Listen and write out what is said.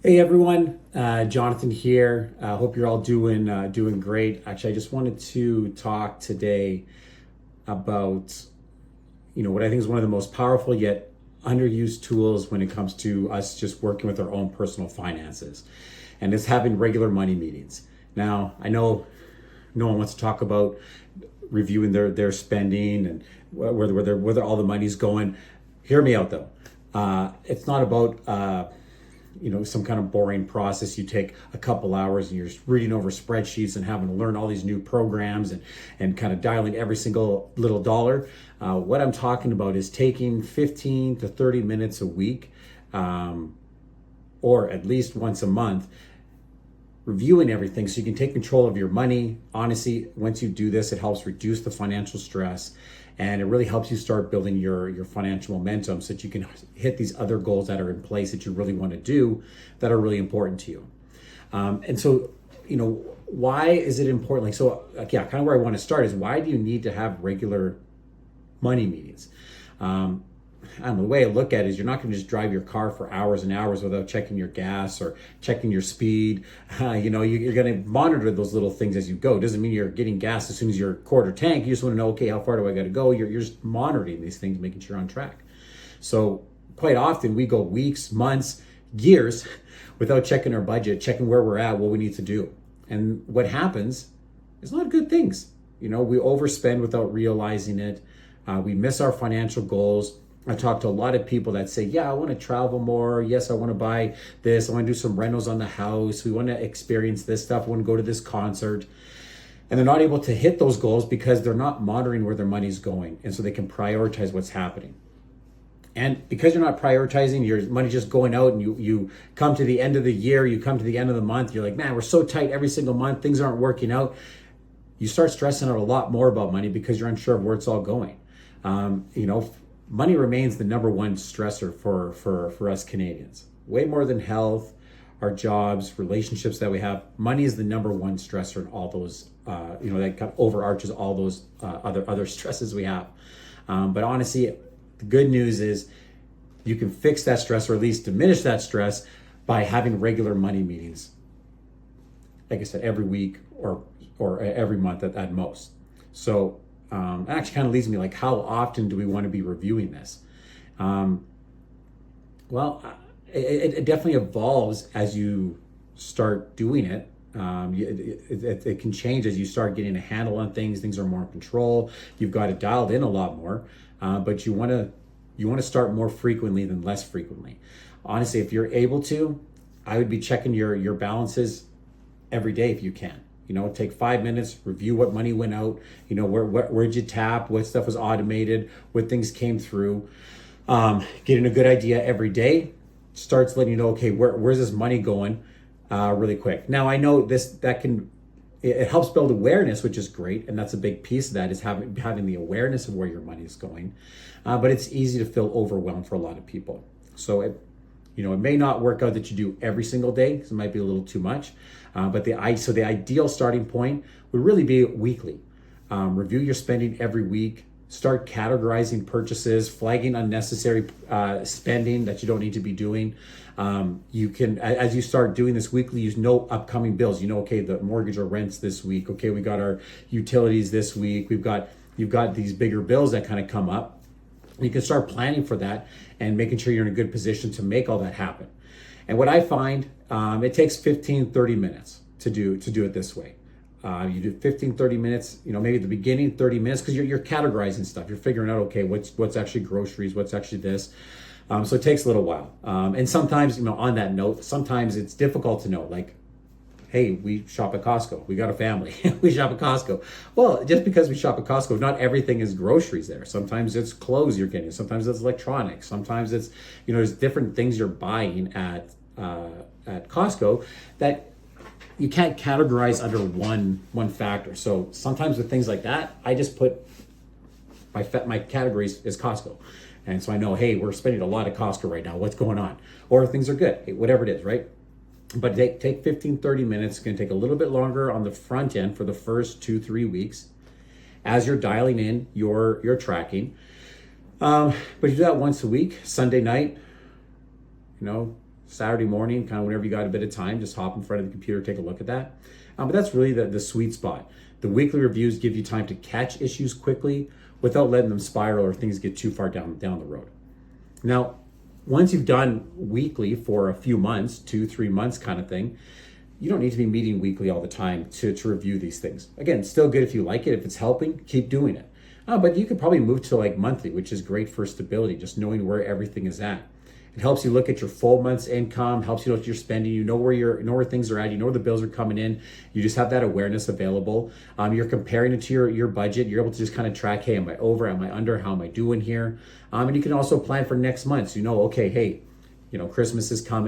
Hey everyone, Jonathan here. Hope you're all doing great. Actually, I just wanted to talk today about what I think is one of the most powerful yet underused tools when it comes to us just working with our own personal finances, and it's having regular money meetings. Now, I know no one wants to talk about reviewing their spending and whether all the money's going. Hear me out though. It's not about some kind of boring process. You take a couple hours and you're just reading over spreadsheets and having to learn all these new programs and kind of dialing every single little dollar. What I'm talking about is taking 15 to 30 minutes a week, or at least once a month, reviewing everything so you can take control of your money. Honestly, once you do this, it helps reduce the financial stress, and it really helps you start building your financial momentum so that you can hit these other goals that are in place that you really want to do, that are really important to you. And so, why is it important? Kind of where I want to start is, why do you need to have regular money meetings? I don't know, the way I look at it is, you're not going to just drive your car for hours and hours without checking your gas or checking your speed. You're going to monitor those little things as you go. It doesn't mean you're getting gas as soon as you're quarter tank. You just want to know, okay, how far do I got to go? You're just monitoring these things, making sure you're on track. So quite often we go weeks, months, years without checking our budget, checking where we're at, what we need to do. And what happens is not good things. We overspend without realizing it. We miss our financial goals. I talk to a lot of people that say, yeah, I want to travel more. Yes, I want to buy this. I want to do some rentals on the house. We want to experience this stuff. I want to go to this concert. And they're not able to hit those goals because they're not monitoring where their money's going. And so they can prioritize what's happening. And because you're not prioritizing, your money's just going out, and you come to the end of the year, you come to the end of the month, you're like, man, we're so tight every single month. Things aren't working out. You start stressing out a lot more about money because you're unsure of where it's all going. Money remains the number one stressor for us Canadians. Way more than health, our jobs, relationships that we have. Money is the number one stressor in all those, that kind of overarches all those other stresses we have. But honestly, the good news is you can fix that stress, or at least diminish that stress, by having regular money meetings. Like I said, every week or every month at most. So it actually kind of leads me, like, how often do we want to be reviewing this? Well, it definitely evolves as you start doing it. It can change as you start getting a handle on things. Things are more in control. You've got it dialed in a lot more, but you want to start more frequently than less frequently. Honestly, if you're able to, I would be checking your balances every day if you can. Take 5 minutes, review what money went out, where'd you tap, what stuff was automated, what things came through. Getting a good idea every day starts letting you know, okay, where's this money going, really quick. Now, I know it helps build awareness, which is great. And that's a big piece of that, is having the awareness of where your money is going. But it's easy to feel overwhelmed for a lot of people. So it may not work out that you do every single day, because it might be a little too much. But the ideal starting point would really be weekly. Review your spending every week. Start categorizing purchases, flagging unnecessary spending that you don't need to be doing. You can, as you start doing this weekly, you know upcoming bills. Okay, the mortgage or rents this week. Okay, we got our utilities this week. You've got these bigger bills that kind of come up. You can start planning for that and making sure you're in a good position to make all that happen. And what I find, it takes 15, 30 minutes to do it this way. You do 15, 30 minutes, maybe at the beginning, 30 minutes, because you're categorizing stuff. You're figuring out, okay, what's actually groceries, what's actually this. So it takes a little while. And sometimes, on that note, sometimes it's difficult to know, like, hey, we shop at Costco. We got a family. We shop at Costco. Well, just because we shop at Costco, not everything is groceries there. Sometimes it's clothes you're getting. Sometimes it's electronics. Sometimes it's, there's different things you're buying at Costco that you can't categorize under one factor. So sometimes with things like that, I just put my categories as Costco. And so I know, hey, we're spending a lot at Costco right now. What's going on? Or things are good, hey, whatever it is, right? But take 15, 30 minutes. It's going to take a little bit longer on the front end for the first 2-3 weeks as you're dialing in your tracking. But you do that once a week, Sunday night, Saturday morning, kind of whenever you got a bit of time, just hop in front of the computer, take a look at that. But that's really the sweet spot. The weekly reviews give you time to catch issues quickly without letting them spiral or things get too far down the road. Now, once you've done weekly for a few months, 2-3 months kind of thing, you don't need to be meeting weekly all the time to review these things. Again, still good if you like it. If it's helping, keep doing it. But you could probably move to like monthly, which is great for stability, just knowing where everything is at. It helps you look at your full month's income, helps you know what you're spending, you know where things are at, you know where the bills are coming in. You just have that awareness available. You're comparing it to your budget. You're able to just kind of track, hey, am I over, am I under, how am I doing here? And you can also plan for next month. So you know, okay, hey, Christmas is coming.